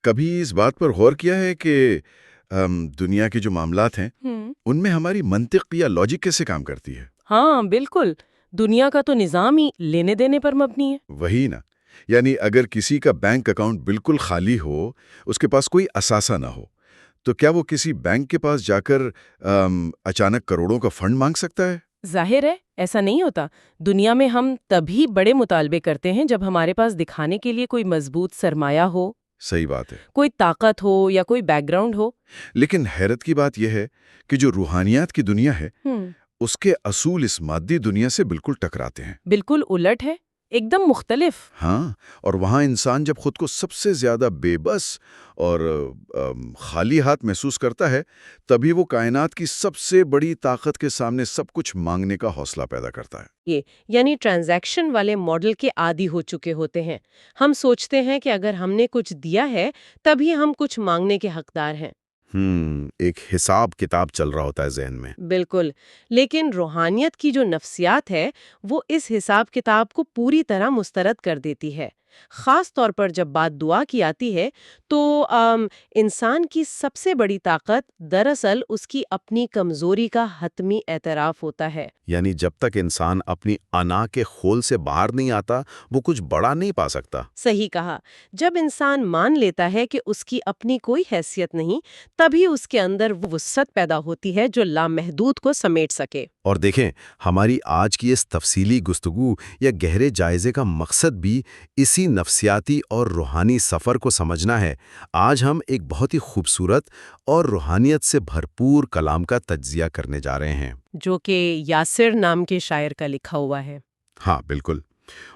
کبھی اس بات پر غور کیا ہے کہ دنیا کے جو معاملات ہیں ہم، ان میں ہماری منطق یا لاجک کیسے کام کرتی ہے؟ ہاں بالکل. دنیا کا تو نظام ہی لینے دینے پر مبنی ہے. وہی نا، یعنی اگر کسی کا بینک اکاؤنٹ بالکل خالی ہو، اس کے پاس کوئی اثاثہ نہ ہو، تو کیا وہ کسی بینک کے پاس جا کر اچانک کروڑوں کا فنڈ مانگ سکتا ہے؟ ظاہر ہے ایسا نہیں ہوتا. دنیا میں ہم تبھی بڑے مطالبے کرتے ہیں جب ہمارے پاس دکھانے کے لیے کوئی مضبوط سرمایہ ہو، صحیح بات ہے. کوئی طاقت ہو یا کوئی بیک گراؤنڈ ہو. لیکن حیرت کی بات یہ ہے کہ جو روحانیات کی دنیا ہے ہم، اس کے اصول اس مادی دنیا سے بالکل ٹکراتے ہیں. بالکل الٹ ہے، ایک دم مختلف. ہاں، اور وہاں انسان جب خود کو سب سے زیادہ بے بس اور خالی ہاتھ محسوس کرتا ہے، تبھی وہ کائنات کی سب سے بڑی طاقت کے سامنے سب کچھ مانگنے کا حوصلہ پیدا کرتا ہے. یہ یعنی ٹرانزیکشن والے ماڈل کے عادی ہو چکے ہوتے ہیں. ہم سوچتے ہیں کہ اگر ہم نے کچھ دیا ہے تبھی ہم کچھ مانگنے کے حقدار ہیں. ایک حساب کتاب چل رہا ہوتا ہے ذہن میں. بالکل. لیکن روحانیت کی جو نفسیات ہے وہ اس حساب کتاب کو پوری طرح مسترد کر دیتی ہے. خاص طور پر جب بات دعا کی آتی ہے تو انسان کی سب سے بڑی طاقت دراصل اس کی اپنی کمزوری کا حتمی اعتراف ہوتا ہے. یعنی جب تک انسان اپنی انا کے خول سے باہر نہیں آتا، وہ کچھ بڑا نہیں پا سکتا. صحیح کہا. جب انسان مان لیتا ہے کہ اس کی اپنی کوئی حیثیت نہیں، تبھی اس کے اندر وہ وسعت پیدا ہوتی ہے جو لامحدود کو سمیٹ سکے. اور دیکھیں، ہماری آج کی اس تفصیلی گفتگو یا گہرے جائزے کا مقصد بھی اسی نفسیاتی اور روحانی سفر کو سمجھنا ہے. آج ہم ایک بہت ہی خوبصورت اور روحانیت سے بھرپور کلام کا تجزیہ کرنے جا رہے ہیں، جو کہ یاسر نام کے شاعر کا لکھا ہوا ہے. ہاں بالکل.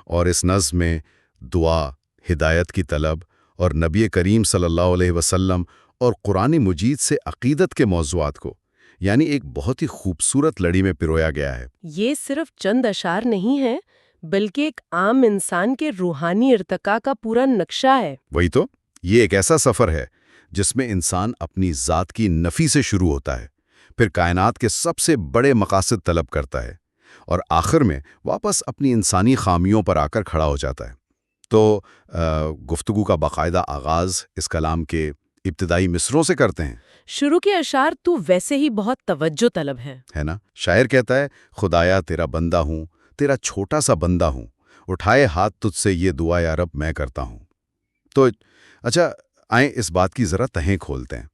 اور اس نظم میں دعا، ہدایت کی طلب اور نبی کریم صلی اللہ علیہ وسلم اور قرآن مجید سے عقیدت کے موضوعات کو یعنی ایک بہت ہی خوبصورت لڑی میں پرویا گیا ہے. یہ صرف چند اشعار نہیں ہیں بلکہ ایک عام انسان کے روحانی ارتقاء کا پورا نقشہ ہے. وہی تو، یہ ایک ایسا سفر ہے جس میں انسان اپنی ذات کی نفی سے شروع ہوتا ہے، پھر کائنات کے سب سے بڑے مقاصد طلب کرتا ہے، اور آخر میں واپس اپنی انسانی خامیوں پر آ کر کھڑا ہو جاتا ہے. تو گفتگو کا باقاعدہ آغاز اس کلام کے ابتدائی مصروں سے کرتے ہیں. شروع کے اشعار تو ویسے ہی بہت توجہ طلب ہیں. ہے نا؟ شاعر کہتا ہے، خدایا تیرا بندہ ہوں، تیرا چھوٹا سا بندہ ہوں، اٹھائے ہاتھ تجھ سے یہ دعا یا رب میں کرتا ہوں. تو اچھا، آئیں اس بات کی ذرا تہیں کھولتے ہیں.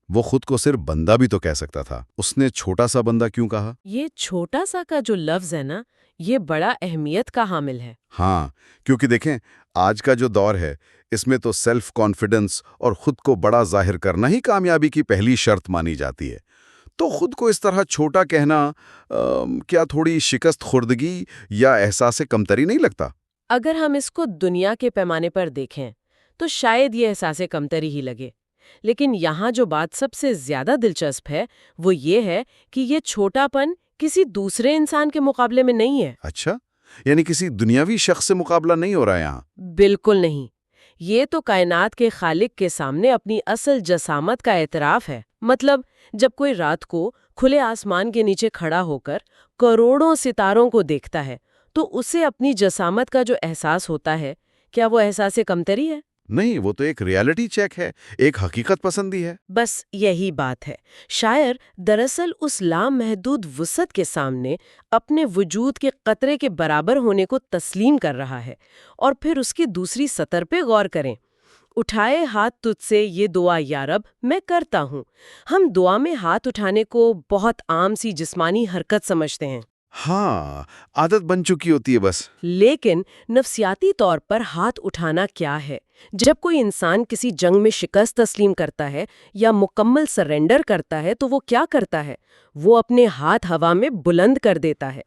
وہ خود کو صرف بندہ بھی تو کہہ سکتا تھا، اس نے چھوٹا سا بندہ کیوں کہا؟ یہ چھوٹا سا کا جو لفظ ہے نا، یہ بڑا اہمیت کا حامل ہے. ہاں، کیونکہ دیکھیں، آج کا جو دور ہے اس میں تو سیلف کانفیڈنس اور خود کو بڑا ظاہر کرنا ہی کامیابی کی پہلی شرط مانی جاتی ہے. تو خود کو اس طرح چھوٹا کہنا کیا تھوڑی شکست خوردگی یا احساس کمتری نہیں لگتا؟ اگر ہم اس کو دنیا کے پیمانے پر دیکھیں تو شاید یہ احساس کمتری ہی لگے. لیکن یہاں جو بات سب سے زیادہ دلچسپ ہے وہ یہ ہے کہ یہ چھوٹا پن کسی دوسرے انسان کے مقابلے میں نہیں ہے. اچھا، یعنی کسی دنیاوی شخص سے مقابلہ نہیں ہو رہا ہے یہاں؟ بالکل نہیں. یہ تو کائنات کے خالق کے سامنے اپنی اصل جسامت کا اعتراف ہے. مطلب جب کوئی رات کو کھلے آسمان کے نیچے کھڑا ہو کر کروڑوں ستاروں کو دیکھتا ہے تو اسے اپنی جسامت کا جو احساس ہوتا ہے، کیا وہ احساس کمتری ہے؟ نہیں، وہ تو ایک ریالٹی چیک ہے، ایک حقیقت پسندی ہے. بس یہی بات ہے. شاعر دراصل اس لامحدود وسعت کے سامنے اپنے وجود کے قطرے کے برابر ہونے کو تسلیم کر رہا ہے. اور پھر اس کی دوسری سطر پہ غور کریں، اٹھائے ہاتھ تجھ سے یہ دعا یا رب میں کرتا ہوں. ہم دعا میں ہاتھ اٹھانے کو بہت عام سی جسمانی حرکت سمجھتے ہیں. ہاں، عادت بن چکی ہوتی ہے بس. لیکن نفسیاتی طور پر ہاتھ اٹھانا کیا ہے؟ جب کوئی انسان کسی جنگ میں شکست تسلیم کرتا ہے یا مکمل سرنڈر کرتا ہے تو وہ کیا کرتا ہے؟ وہ اپنے ہاتھ ہوا میں بلند کر دیتا ہے.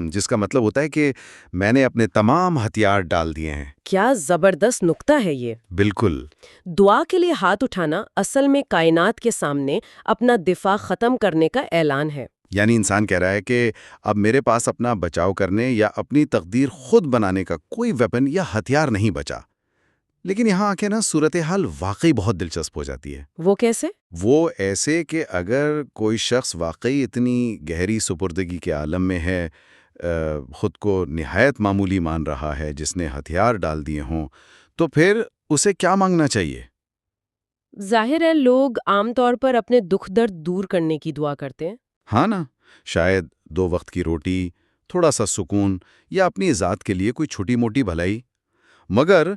جس کا مطلب ہوتا ہے کہ میں نے اپنے تمام ہتھیار ڈال دیے ہیں. کیا زبردست نقطہ ہے یہ. بالکل. دعا کے لیے ہاتھ اٹھانا اصل میں کائنات کے سامنے اپنا دفاع ختم کرنے کا اعلان ہے. یعنی انسان کہہ رہا ہے کہ اب میرے پاس اپنا بچاؤ کرنے یا اپنی تقدیر خود بنانے کا کوئی ویپن یا ہتھیار نہیں بچا. لیکن یہاں آ کے نا صورتحال واقعی بہت دلچسپ ہو جاتی ہے. وہ کیسے؟ وہ ایسے کہ اگر کوئی شخص واقعی اتنی گہری سپردگی کے عالم میں ہے، خود کو نہایت معمولی مان رہا ہے، جس نے ہتھیار ڈال دیے ہوں، تو پھر اسے کیا مانگنا چاہیے؟ ظاہر ہے لوگ عام طور پر اپنے دکھ درد دور کرنے کی دعا کرتے ہیں۔ ہاں نا، شاید 2 وقت کی روٹی، تھوڑا سا سکون، یا اپنی ذات کے لیے کوئی چھوٹی موٹی بھلائی۔ مگر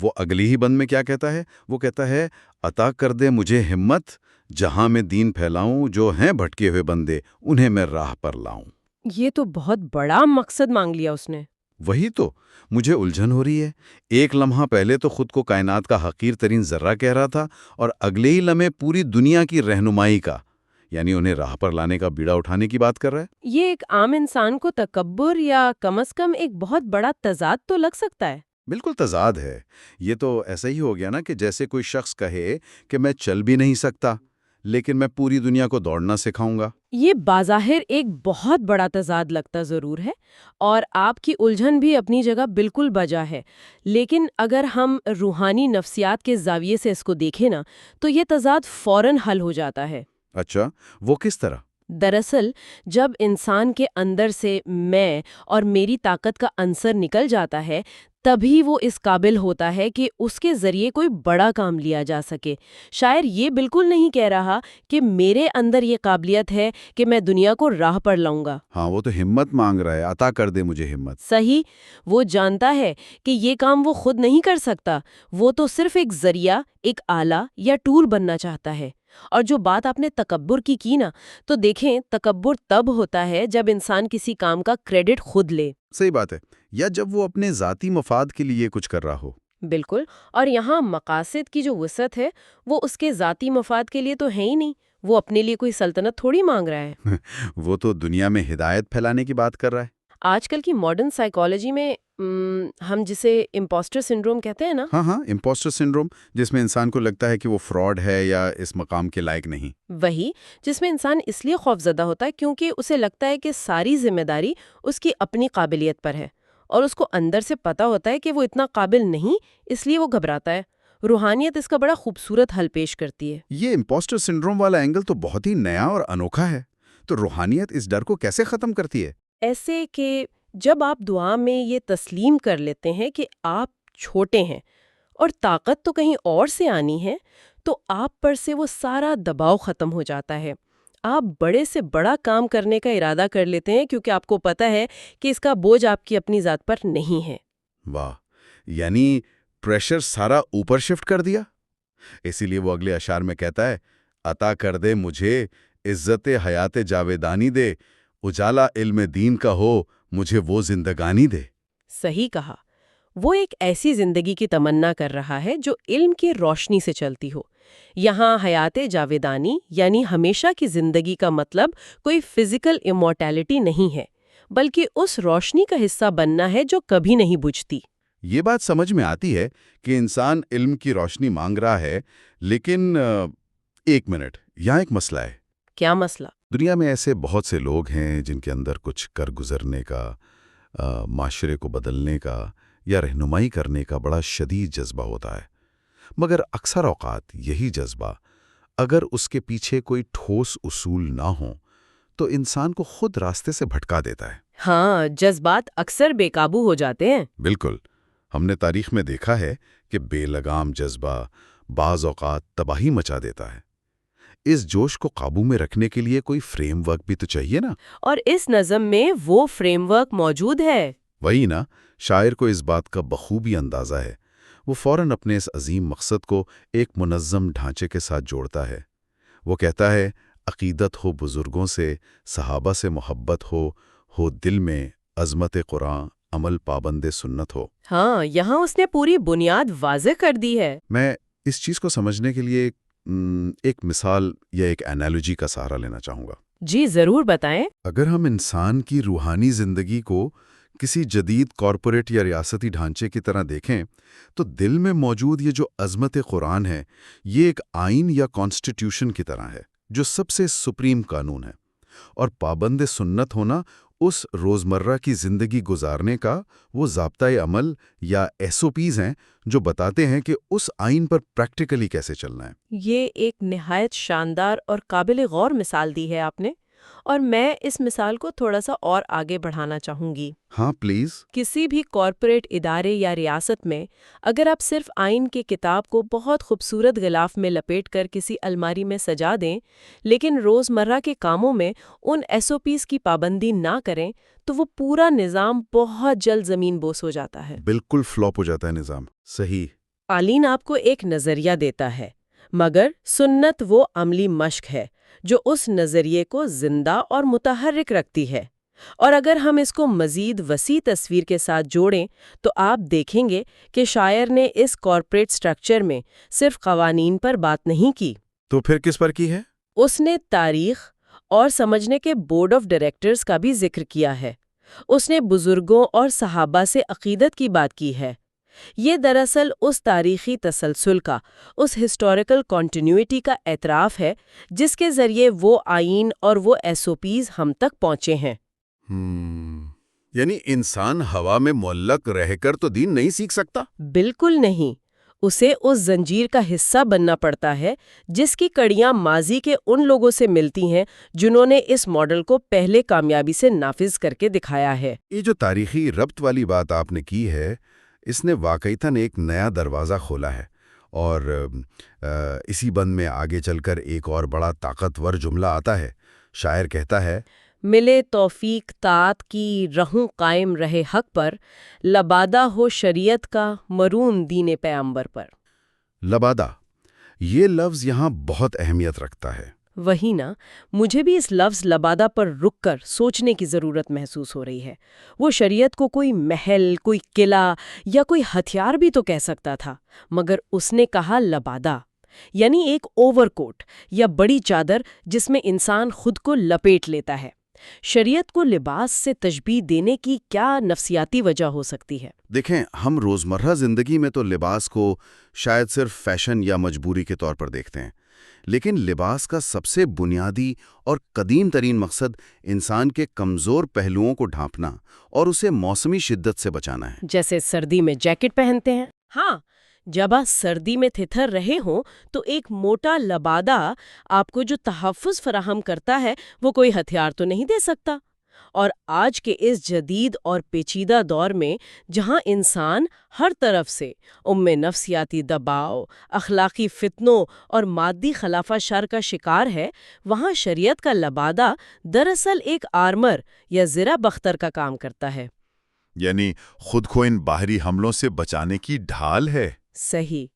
وہ اگلی ہی بند میں کیا کہتا ہے؟ وہ کہتا ہے عطا کر دے مجھے ہمت، جہاں میں دین پھیلاؤں، جو ہیں بھٹکے ہوئے بندے انہیں میں راہ پر لاؤں۔ یہ تو بہت بڑا مقصد مانگ لیا اس نے۔ وہی تو مجھے الجھن ہو رہی ہے۔ ایک لمحہ پہلے تو خود کو کائنات کا حقیر ترین ذرہ کہہ رہا تھا، اور اگلے ہی لمحے پوری دنیا کی رہنمائی کا، یعنی انہیں راہ پر لانے کا بیڑا اٹھانے کی بات کر رہا ہے۔ یہ ایک عام انسان کو تکبر یا کم از کم ایک بہت بڑا تضاد تو لگ سکتا ہے۔ بالکل تضاد ہے۔ یہ تو ایسا ہی ہو گیا نا کہ جیسے کوئی شخص کہے کہ میں چل بھی نہیں سکتا، لیکن میں پوری دنیا کو دوڑنا سکھاؤں گا۔ یہ بظاہر ایک بہت بڑا تضاد لگتا ضرور ہے، اور آپ کی الجھن بھی اپنی جگہ بالکل بجا ہے، لیکن اگر ہم روحانی نفسیات کے زاویے سے اس کو دیکھیں نا، تو یہ تضاد فوراً حل ہو جاتا ہے۔ اچھا، وہ کس طرح؟ دراصل جب انسان کے اندر سے میں اور میری طاقت کا عنصر نکل جاتا ہے، تبھی وہ اس قابل ہوتا ہے کہ اس کے ذریعے کوئی بڑا کام لیا جا سکے۔ شاعر یہ بالکل نہیں کہہ رہا کہ میرے اندر یہ قابلیت ہے کہ میں دنیا کو راہ پر لاؤں گا۔ ہاں، وہ تو ہمت مانگ رہا ہے، عطا کر دے مجھے ہمت۔ صحیح، وہ جانتا ہے کہ یہ کام وہ خود نہیں کر سکتا، وہ تو صرف ایک ذریعہ، ایک آلہ یا ٹول بننا چاہتا ہے۔ اور جو بات آپ نے تکبر کی نا، تو دیکھیں تکبر تب ہوتا ہے جب انسان کسی کام کا کریڈٹ خود لے۔ صحیح بات ہے، یا جب وہ اپنے ذاتی مفاد کے لیے کچھ کر رہا ہو۔ بالکل، اور یہاں مقاصد کی جو وسعت ہے وہ اس کے ذاتی مفاد کے لیے تو ہے ہی نہیں، وہ اپنے لیے کوئی سلطنت تھوڑی مانگ رہا ہے۔ وہ تو دنیا میں ہدایت پھیلانے کی بات کر رہا ہے۔ آج کل کی ماڈرن سائیکالوجی میں ہم جسے امپوسٹر سنڈروم کہتے ہیں نا، ہاں ہاں، امپوسٹر سنڈروم، جس میں انسان کو لگتا ہے کہ وہ فراڈ ہے یا اس مقام کے لائق نہیں۔ وہی جس میں انسان اس لیے خوفزدہ ہوتا ہے کیونکہ اسے لگتا ہے کہ ساری ذمہ داری اس کی اپنی قابلیت پر ہے، اور اس کو اندر سے پتا ہوتا ہے کہ وہ اتنا قابل نہیں، اس لیے وہ گھبراتا ہے۔ روحانیت اس کا بڑا خوبصورت حل پیش کرتی ہے۔ یہ امپوسٹر سنڈروم والا اینگل تو بہت ہی نیا اور انوکھا ہے۔ تو روحانیت اس ڈر کو کیسے ختم کرتی ہے؟ ایسے کہ جب آپ دعا میں یہ تسلیم کر لیتے ہیں کہ آپ چھوٹے ہیں اور طاقت تو کہیں اور سے آنی ہے، تو آپ پر سے وہ سارا دباؤ ختم ہو جاتا ہے۔ آپ بڑے سے بڑا کام کرنے کا ارادہ کر لیتے ہیں کیونکہ آپ کو پتہ ہے کہ اس کا بوجھ آپ کی اپنی ذات پر نہیں ہے۔ واہ، یعنی پریشر سارا اوپر شفٹ کر دیا۔ اسی لیے وہ اگلے اشعار میں کہتا ہے عطا کر دے مجھے عزت حیات جاویدانی دے، اجالا علم دین کا ہو مجھے وہ زندگانی دے۔ صحیح کہا، وہ ایک ایسی زندگی کی تمنا کر رہا ہے جو علم کی روشنی سے چلتی ہو۔ یہاں حیات جاویدانی یعنی ہمیشہ کی زندگی کا مطلب کوئی فزیکل امورٹیلٹی نہیں ہے، بلکہ اس روشنی کا حصہ بننا ہے جو کبھی نہیں بجھتی۔ یہ بات سمجھ میں آتی ہے کہ انسان علم کی روشنی مانگ رہا ہے، لیکن ایک منٹ، یہاں ایک مسئلہ ہے۔ کیا مسئلہ؟ دنیا میں ایسے بہت سے لوگ ہیں جن کے اندر کچھ کر گزرنے کا، معاشرے کو بدلنے کا یا رہنمائی کرنے کا بڑا شدید جذبہ ہوتا ہے، مگر اکثر اوقات یہی جذبہ اگر اس کے پیچھے کوئی ٹھوس اصول نہ ہوں تو انسان کو خود راستے سے بھٹکا دیتا ہے۔ ہاں، جذبات اکثر بے قابو ہو جاتے ہیں۔ بالکل، ہم نے تاریخ میں دیکھا ہے کہ بے لگام جذبہ بعض اوقات تباہی مچا دیتا ہے۔ اس جوش کو قابو میں رکھنے کے لیے کوئی فریم ورک بھی تو چاہیے نا۔ اور اس نظم میں وہ فریم ورک موجود ہے۔ وہی نا، شاعر کو اس بات کا بخوبی اندازہ ہے۔ وہ فوراً اپنے اس عظیم مقصد کو ایک منظم ڈھانچے کے ساتھ جوڑتا ہے۔ وہ کہتا ہے عقیدت ہو بزرگوں سے، صحابہ سے محبت ہو دل میں عظمت قرآن، عمل پابند سنت ہو۔ ہاں، یہاں اس نے پوری بنیاد واضح کر دی ہے۔ میں اس چیز کو سمجھنے کے لیے ایک مثال یا ایک انالوجی کا سہارا لینا چاہوں گا۔ جی ضرور بتائیں۔ اگر ہم انسان کی روحانی زندگی کو کسی جدید کارپوریٹ یا ریاستی ڈھانچے کی طرح دیکھیں تو دل میں موجود یہ جو عظمت قرآن ہے، یہ ایک آئین یا کانسٹیٹیوشن کی طرح ہے جو سب سے سپریم قانون ہے، اور پابند سنت ہونا اس روزمرہ کی زندگی گزارنے کا وہ ضابطۂ عمل یا ایس او پیز ہیں جو بتاتے ہیں کہ اس آئین پر پریکٹیکلی کیسے چلنا ہے۔ یہ ایک نہایت شاندار اور قابل غور مثال دی ہے آپ نے، اور میں اس مثال کو تھوڑا سا اور آگے بڑھانا چاہوں گی۔ ہاں پلیز۔ کسی بھی کارپوریٹ ادارے یا ریاست میں اگر آپ صرف آئین کی کتاب کو بہت خوبصورت غلاف میں لپیٹ کر کسی الماری میں سجا دیں، لیکن روزمرہ کے کاموں میں ان SOPs کی پابندی نہ کریں، تو وہ پورا نظام بہت جلد زمین بوس ہو جاتا ہے۔ بالکل فلاپ ہو جاتا ہے نظام۔ صحیح۔ قالین آپ کو ایک نظریہ دیتا ہے، مگر سنت وہ عملی مشق ہے جو اس نظریے کو زندہ اور متحرک رکھتی ہے۔ اور اگر ہم اس کو مزید وسیع تصویر کے ساتھ جوڑیں تو آپ دیکھیں گے کہ شاعر نے اس کارپوریٹ سٹرکچر میں صرف قوانین پر بات نہیں کی۔ تو پھر کس پر کی ہے؟ اس نے تاریخ اور سمجھنے کے بورڈ آف ڈائریکٹرز کا بھی ذکر کیا ہے۔ اس نے بزرگوں اور صحابہ سے عقیدت کی بات کی ہے۔ یہ دراصل اس تاریخی تسلسل کا، اس ہسٹوریکل کنٹینیوٹی کا اعتراف ہے جس کے ذریعے وہ آئین اور وہ SOPs ہم تک پہنچے ہیں۔ یعنی انسان ہوا میں معلق رہ کر تو دین نہیں سیکھ سکتا؟ بالکل نہیں، اسے اس زنجیر کا حصہ بننا پڑتا ہے جس کی کڑیاں ماضی کے ان لوگوں سے ملتی ہیں جنہوں نے اس ماڈل کو پہلے کامیابی سے نافذ کر کے دکھایا ہے۔ یہ جو تاریخی ربط والی بات آپ نے کی ہے، اس نے واقعتاً ایک نیا دروازہ کھولا ہے، اور اسی بند میں آگے چل کر ایک اور بڑا طاقتور جملہ آتا ہے۔ شاعر کہتا ہے، ملے توفیق طاعت کی رہوں قائم رہے حق پر، لبادہ ہو شریعت کا مرون دین پیغمبر پر۔ لبادہ، یہ لفظ یہاں بہت اہمیت رکھتا ہے۔ وہی نا، مجھے بھی اس لفظ لبادہ پر رک کر سوچنے کی ضرورت محسوس ہو رہی ہے۔ وہ شریعت کو کوئی محل، کوئی قلعہ یا کوئی ہتھیار بھی تو کہہ سکتا تھا، مگر اس نے کہا لبادہ، یعنی ایک اوور کوٹ یا بڑی چادر جس میں انسان خود کو لپیٹ لیتا ہے۔ شریعت کو لباس سے تشبیہ دینے کی کیا نفسیاتی وجہ ہو سکتی ہے؟ دیکھیں، ہم روزمرہ زندگی میں تو لباس کو شاید صرف فیشن یا مجبوری کے طور پر دیکھتے ہیں، لیکن لباس کا سب سے بنیادی اور قدیم ترین مقصد انسان کے کمزور پہلوؤں کو ڈھانپنا اور اسے موسمی شدت سے بچانا ہے۔ جیسے سردی میں جیکٹ پہنتے ہیں۔ ہاں، جب آپ سردی میں تھتھر رہے ہوں تو ایک موٹا لبادہ آپ کو جو تحفظ فراہم کرتا ہے وہ کوئی ہتھیار تو نہیں دے سکتا۔ اور آج کے اس جدید اور پیچیدہ دور میں جہاں انسان ہر طرف سے نفسیاتی دباؤ، اخلاقی فتنوں اور مادی خلافہ شر کا شکار ہے، وہاں شریعت کا لبادہ دراصل ایک آرمر یا زرہ بختر کا کام کرتا ہے۔ یعنی خود کو ان باہری حملوں سے بچانے کی ڈھال ہے۔ صحیح،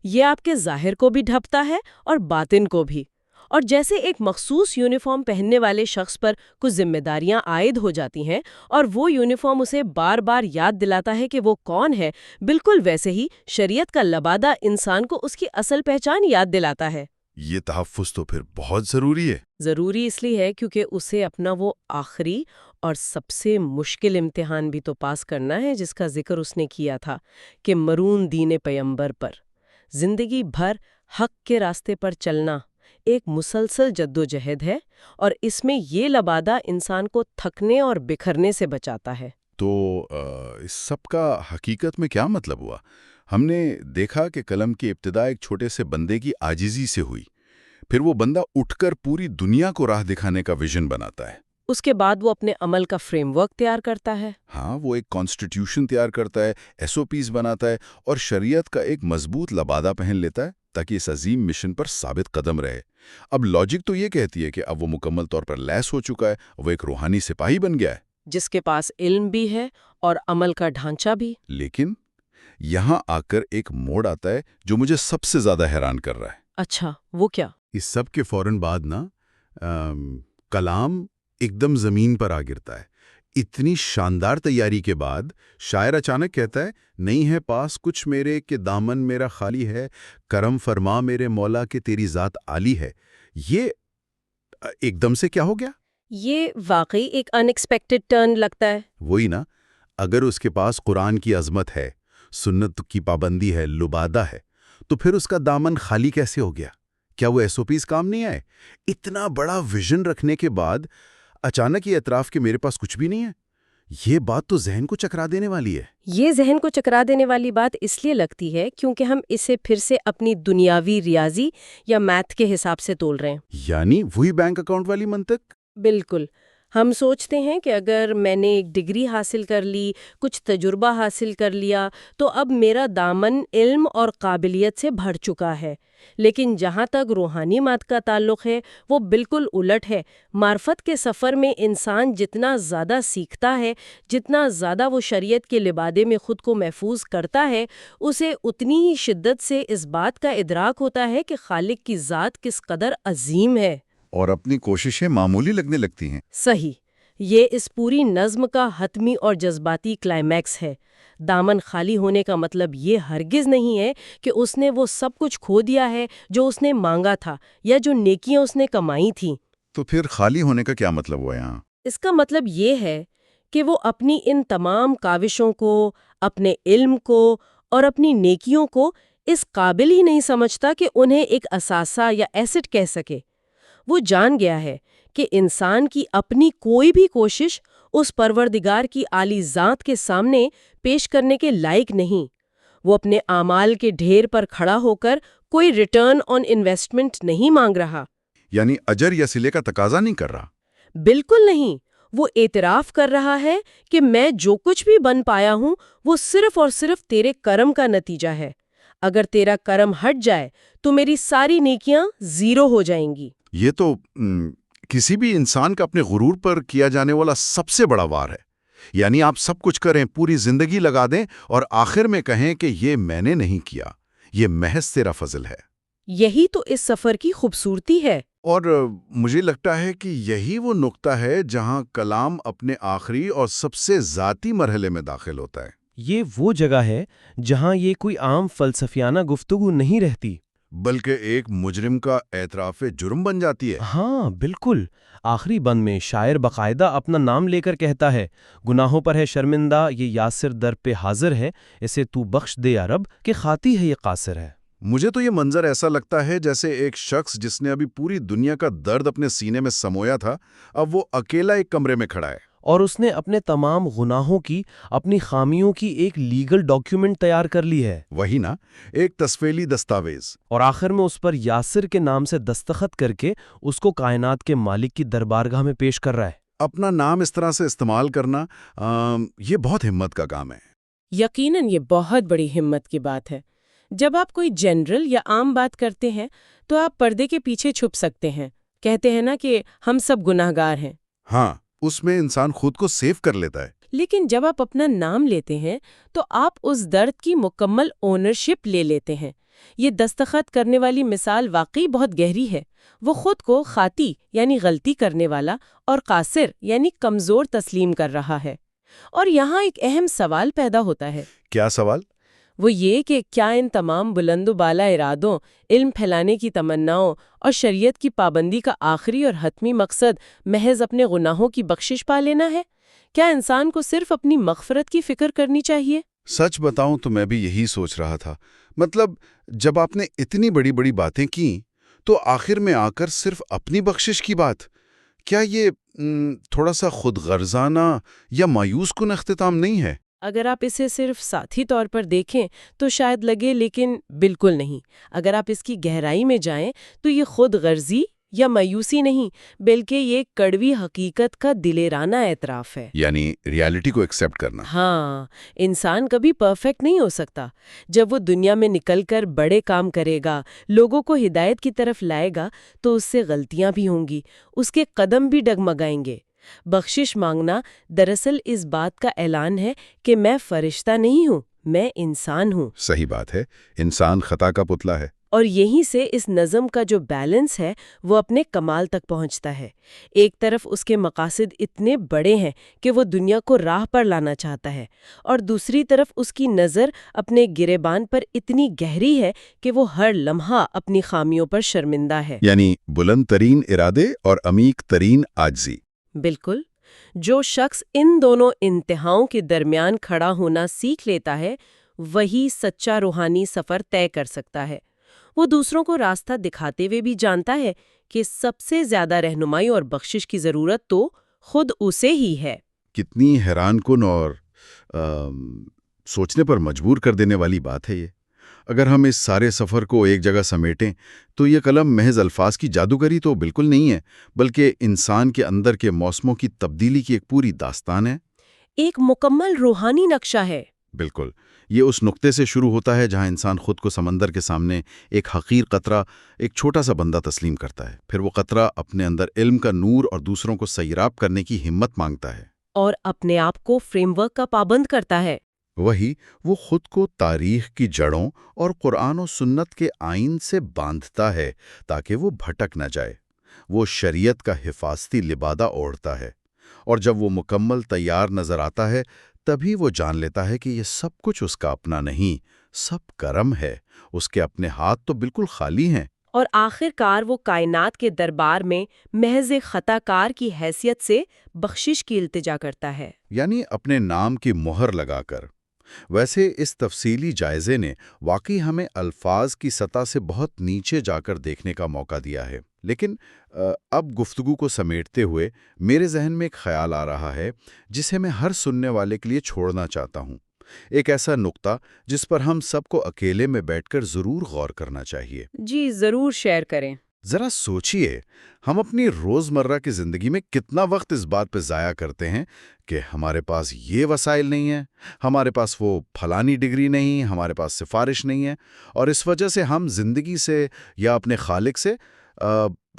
یہ آپ کے ظاہر کو بھی ڈھپتا ہے اور باطن کو بھی۔ اور جیسے ایک مخصوص یونیفارم پہننے والے شخص پر کچھ ذمہ داریاں عائد ہو جاتی ہیں اور وہ یونیفارم اسے بار بار یاد دلاتا ہے کہ وہ کون ہے، بالکل ویسے ہی شریعت کا لبادہ انسان کو اس کی اصل پہچان یاد دلاتا ہے۔ یہ تحفظ تو پھر بہت ضروری ہے۔ ضروری اس لیے ہے کیونکہ اسے اپنا وہ آخری اور سب سے مشکل امتحان بھی تو پاس کرنا ہے جس کا ذکر اس نے کیا تھا کہ مرون دین پیغمبر پر زندگی بھر حق کے راستے پر چلنا ایک مسلسل جدوجہد ہے، اور اس میں یہ لبادہ انسان کو تھکنے اور بکھرنے سے بچاتا ہے۔ تو اس سب کا حقیقت میں کیا مطلب ہوا؟ ہم نے دیکھا کہ قلم کی ابتدا ایک چھوٹے سے بندے کی عاجزی سے ہوئی، پھر وہ بندہ اٹھ کر پوری دنیا کو راہ دکھانے کا ویژن بناتا ہے۔ اس کے بعد وہ اپنے عمل کا فریم ورک تیار کرتا ہے۔ ہاں، وہ ایک کانسٹیٹیوشن تیار کرتا ہے، SOPs بناتا ہے اور شریعت کا ایک مضبوط لبادہ پہن لیتا ہے تاکہ اس عظیم مشن پر ثابت قدم رہے۔ اب لاجک تو یہ کہتی ہے کہ اب وہ مکمل طور پر لیس ہو چکا ہے، وہ ایک روحانی سپاہی بن گیا ہے، جس کے پاس علم بھی ہے اور عمل کا ڈھانچہ بھی۔ لیکن یہاں آ کر ایک موڑ آتا ہے جو مجھے سب سے زیادہ حیران کر رہا ہے۔ اچھا، وہ کیا؟ اس سب کے فوراً بعد نا کلام ایک دم زمین پر آ گرتا ہے۔ اتنی شاندار تیاری کے بعد شاعر اچانک کہتا ہے، نہیں ہے پاس کچھ میرے کہ دامن میرا خالی ہے، کرم فرما میرے مولا کہ تیری ذات عالی ہے۔ یہ ایک دم سے کیا ہو گیا؟ یہ واقعی ایک ان ایکسپیکٹڈ ٹرن لگتا ہے۔ وہی نا، اگر اس کے پاس قرآن کی عظمت ہے، سنت کی پابندی ہے، لبادہ ہے، تو پھر اس کا دامن خالی کیسے ہو گیا؟ کیا وہ SOPs کام نہیں آئے؟ اتنا بڑا ویژن رکھنے کے بعد اچانک یہ اعتراف کہ میرے پاس کچھ بھی نہیں ہے، یہ بات تو ذہن کو چکرا دینے والی ہے۔ یہ ذہن کو چکرا دینے والی بات اس لیے لگتی ہے کیونکہ ہم اسے پھر سے اپنی دنیاوی ریاضی یا میتھ کے حساب سے تول رہے ہیں۔ یعنی وہی بینک اکاؤنٹ والی منطق بالکل. ہم سوچتے ہیں کہ اگر میں نے ایک ڈگری حاصل کر لی، کچھ تجربہ حاصل کر لیا، تو اب میرا دامن علم اور قابلیت سے بھر چکا ہے. لیکن جہاں تک روحانی مات کا تعلق ہے، وہ بالکل الٹ ہے. معرفت کے سفر میں انسان جتنا زیادہ سیکھتا ہے، جتنا زیادہ وہ شریعت کے لبادے میں خود کو محفوظ کرتا ہے، اسے اتنی ہی شدت سے اس بات کا ادراک ہوتا ہے کہ خالق کی ذات کس قدر عظیم ہے. اور اپنی کوششیں معمولی لگنے لگتی ہیں. صحیح. یہ اس پوری نظم کا حتمی اور جذباتی کلائمیکس ہے. دامن خالی ہونے کا مطلب یہ ہرگز نہیں ہے کہ اس نے وہ سب کچھ کھو دیا ہے جو اس نے مانگا تھا یا جو نیکیاں اس نے کمائی تھیں. تو پھر خالی ہونے کا کیا مطلب ہوا یہاں؟ اس کا مطلب یہ ہے کہ وہ اپنی ان تمام کاوشوں کو، اپنے علم کو اور اپنی نیکیوں کو اس قابل ہی نہیں سمجھتا کہ انہیں ایک اثاثہ یا ایسٹ کہہ سکے. وہ جان گیا ہے کہ انسان کی اپنی کوئی بھی کوشش اس پروردگار کی عالی ذات کے سامنے پیش کرنے کے لائق نہیں. وہ اپنے اعمال کے ڈھیر پر کھڑا ہو کر کوئی ریٹرن آن انویسٹمنٹ نہیں مانگ رہا. یعنی اجر یا صلے کا تقاضا نہیں کر رہا. بالکل نہیں. وہ اعتراف کر رہا ہے کہ میں جو کچھ بھی بن پایا ہوں وہ صرف اور صرف تیرے کرم کا نتیجہ ہے. اگر تیرا کرم ہٹ جائے تو میری ساری نیکیاں زیرو ہو جائیں گی. یہ تو کسی بھی انسان کا اپنے غرور پر کیا جانے والا سب سے بڑا وار ہے. یعنی آپ سب کچھ کریں، پوری زندگی لگا دیں اور آخر میں کہیں کہ یہ میں نے نہیں کیا، یہ محض تیرا فضل ہے. یہی تو اس سفر کی خوبصورتی ہے. اور مجھے لگتا ہے کہ یہی وہ نقطہ ہے جہاں کلام اپنے آخری اور سب سے ذاتی مرحلے میں داخل ہوتا ہے. یہ وہ جگہ ہے جہاں یہ کوئی عام فلسفیانہ گفتگو نہیں رہتی، بلکہ ایک مجرم کا اعتراف جرم بن جاتی ہے. ہاں بالکل. آخری بند میں شاعر باقاعدہ اپنا نام لے کر کہتا ہے، گناہوں پر ہے شرمندہ، یہ یاسر در پہ حاضر ہے، اسے تو بخش دے یا رب کہ خاطی ہے یہ قاصر ہے. مجھے تو یہ منظر ایسا لگتا ہے جیسے ایک شخص جس نے ابھی پوری دنیا کا درد اپنے سینے میں سمویا تھا، اب وہ اکیلا ایک کمرے میں کھڑا ہے. اور اس نے اپنے تمام گناہوں کی، اپنی خامیوں کی ایک لیگل ڈاکیومنٹ تیار کر لی ہے. وہی نا، ایک تصویری دستاویز. اور آخر میں اس پر یاسر کے نام سے دستخط کر کے اس کو کائنات کے مالک کی دربارگاہ میں پیش کر رہا ہے. اپنا نام اس طرح سے استعمال کرنا یہ بہت ہمت کا کام ہے. یقیناً یہ بہت بڑی ہمت کی بات ہے. جب آپ کوئی جنرل یا عام بات کرتے ہیں تو آپ پردے کے پیچھے چھپ سکتے ہیں، کہتے ہیں نا کہ ہم سب گناہگار ہیں. ہاں، اس میں انسان خود کو سیو کر لیتا ہے. لیکن جب آپ اپنا نام لیتے ہیں تو آپ اس درد کی مکمل اونرشپ لے لیتے ہیں. یہ دستخط کرنے والی مثال واقعی بہت گہری ہے. وہ خود کو خاطی یعنی غلطی کرنے والا اور قاصر یعنی کمزور تسلیم کر رہا ہے. اور یہاں ایک اہم سوال پیدا ہوتا ہے. کیا سوال؟ وہ یہ کہ کیا ان تمام بلند و بالا ارادوں، علم پھیلانے کی تمناؤں اور شریعت کی پابندی کا آخری اور حتمی مقصد محض اپنے گناہوں کی بخشش پا لینا ہے؟ کیا انسان کو صرف اپنی مغفرت کی فکر کرنی چاہیے؟ سچ بتاؤں تو میں بھی یہی سوچ رہا تھا. مطلب جب آپ نے اتنی بڑی بڑی باتیں کیں تو آخر میں آ کر صرف اپنی بخشش کی بات، کیا یہ تھوڑا سا خود غرضانہ یا مایوس کن اختتام نہیں ہے؟ اگر آپ اسے صرف ساتھی طور پر دیکھیں تو شاید لگے، لیکن بالکل نہیں. اگر آپ اس کی گہرائی میں جائیں تو یہ خود غرضی یا مایوسی نہیں، بلکہ یہ کڑوی حقیقت کا دلیرانہ اعتراف ہے. یعنی ریالٹی کو ایکسیپٹ کرنا. ہاں، انسان کبھی پرفیکٹ نہیں ہو سکتا. جب وہ دنیا میں نکل کر بڑے کام کرے گا، لوگوں کو ہدایت کی طرف لائے گا، تو اس سے غلطیاں بھی ہوں گی، اس کے قدم بھی ڈگمگائیں گے. بخشش مانگنا دراصل اس بات کا اعلان ہے کہ میں فرشتہ نہیں ہوں، میں انسان ہوں. صحیح بات ہے، انسان خطا کا پتلا ہے. اور یہیں سے اس نظم کا جو بیلنس ہے وہ اپنے کمال تک پہنچتا ہے. ایک طرف اس کے مقاصد اتنے بڑے ہیں کہ وہ دنیا کو راہ پر لانا چاہتا ہے، اور دوسری طرف اس کی نظر اپنے گریبان پر اتنی گہری ہے کہ وہ ہر لمحہ اپنی خامیوں پر شرمندہ ہے. یعنی بلند ترین ارادے اور عمیق ترین عاجزی. بالکل. جو شخص ان دونوں انتہاؤں کے درمیان کھڑا ہونا سیکھ لیتا ہے وہی سچا روحانی سفر طے کر سکتا ہے. وہ دوسروں کو راستہ دکھاتے ہوئے بھی جانتا ہے کہ سب سے زیادہ رہنمائی اور بخشش کی ضرورت تو خود اسے ہی ہے. کتنی حیران کن اور سوچنے پر مجبور کر دینے والی بات ہے یہ. اگر ہم اس سارے سفر کو ایک جگہ سمیٹیں تو یہ کلم محض الفاظ کی جادوگری تو بالکل نہیں ہے، بلکہ انسان کے اندر کے موسموں کی تبدیلی کی ایک پوری داستان ہے۔ ایک مکمل روحانی نقشہ ہے۔ بالکل، یہ اس نقطے سے شروع ہوتا ہے جہاں انسان خود کو سمندر کے سامنے ایک حقیر قطرہ، ایک چھوٹا سا بندہ تسلیم کرتا ہے۔ پھر وہ قطرہ اپنے اندر علم کا نور اور دوسروں کو سیراب کرنے کی ہمت مانگتا ہے۔ اور اپنے آپ کو فریم ورک کا پابند کرتا ہے۔ وہی وہ خود کو تاریخ کی جڑوں اور قرآن و سنت کے آئین سے باندھتا ہے تاکہ وہ بھٹک نہ جائے۔ وہ شریعت کا حفاظتی لبادہ اوڑھتا ہے، اور جب وہ مکمل تیار نظر آتا ہے تبھی وہ جان لیتا ہے کہ یہ سب کچھ اس کا اپنا نہیں، سب کرم ہے۔ اس کے اپنے ہاتھ تو بالکل خالی ہیں۔ اور آخر کار وہ کائنات کے دربار میں محض ایک خطا کار کی حیثیت سے بخشش کی التجا کرتا ہے۔ یعنی اپنے نام کی مہر لگا کر۔ ویسے اس تفصیلی جائزے نے واقعی ہمیں الفاظ کی سطح سے بہت نیچے جا کر دیکھنے کا موقع دیا ہے، لیکن اب گفتگو کو سمیٹتے ہوئے میرے ذہن میں ایک خیال آ رہا ہے جسے میں ہر سننے والے کے لیے چھوڑنا چاہتا ہوں، ایک ایسا نقطہ جس پر ہم سب کو اکیلے میں بیٹھ کر ضرور غور کرنا چاہیے۔ جی ضرور شیئر کریں۔ ذرا سوچئے، ہم اپنی روزمرہ کی زندگی میں کتنا وقت اس بات پہ ضائع کرتے ہیں کہ ہمارے پاس یہ وسائل نہیں ہیں، ہمارے پاس وہ پھلانی ڈگری نہیں، ہمارے پاس سفارش نہیں ہے، اور اس وجہ سے ہم زندگی سے یا اپنے خالق سے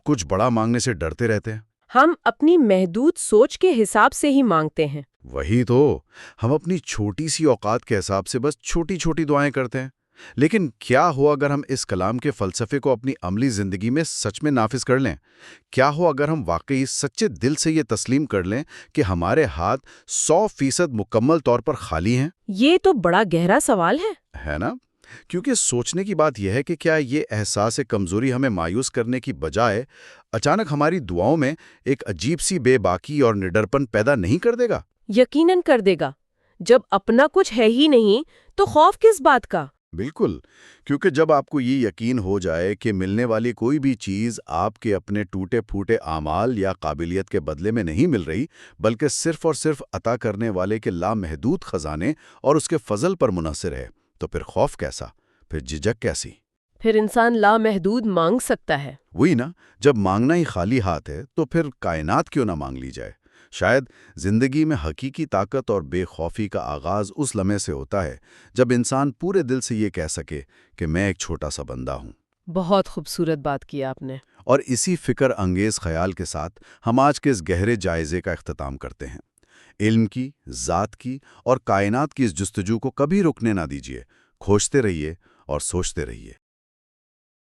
کچھ بڑا مانگنے سے ڈرتے رہتے ہیں۔ ہم اپنی محدود سوچ کے حساب سے ہی مانگتے ہیں۔ وہی تو، ہم اپنی چھوٹی سی اوقات کے حساب سے بس چھوٹی چھوٹی دعائیں کرتے ہیں۔ لیکن کیا ہو اگر ہم اس کلام کے فلسفے کو اپنی عملی زندگی میں سچ میں نافذ کر لیں؟ کیا ہو اگر ہم واقعی سچے دل سے یہ تسلیم کر لیں کہ ہمارے ہاتھ 100% مکمل طور پر خالی ہیں؟ یہ تو بڑا گہرا سوال ہے نا؟ کیونکہ سوچنے کی بات یہ ہے کہ کیا یہ احساس کمزوری ہمیں مایوس کرنے کی بجائے اچانک ہماری دعاؤں میں ایک عجیب سی بے باکی اور نڈرپن پیدا نہیں کر دے گا؟ یقیناً کر دے گا۔ جب اپنا کچھ ہے ہی نہیں تو خوف کس بات کا؟ بالکل، کیونکہ جب آپ کو یہ یقین ہو جائے کہ ملنے والی کوئی بھی چیز آپ کے اپنے ٹوٹے پھوٹے اعمال یا قابلیت کے بدلے میں نہیں مل رہی، بلکہ صرف اور صرف عطا کرنے والے کے لامحدود خزانے اور اس کے فضل پر منحصر ہے، تو پھر خوف کیسا؟ پھر جھجک کیسی؟ پھر انسان لامحدود مانگ سکتا ہے۔ وہی نا، جب مانگنا ہی خالی ہاتھ ہے تو پھر کائنات کیوں نہ مانگ لی جائے؟ شاید زندگی میں حقیقی طاقت اور بے خوفی کا آغاز اس لمحے سے ہوتا ہے جب انسان پورے دل سے یہ کہہ سکے کہ میں ایک چھوٹا سا بندہ ہوں۔ بہت خوبصورت بات کی آپ نے۔ اور اسی فکر انگیز خیال کے ساتھ ہم آج کے اس گہرے جائزے کا اختتام کرتے ہیں۔ علم کی، ذات کی اور کائنات کی اس جستجو کو کبھی رکنے نہ دیجیے، کھوجتے رہیے اور سوچتے رہیے۔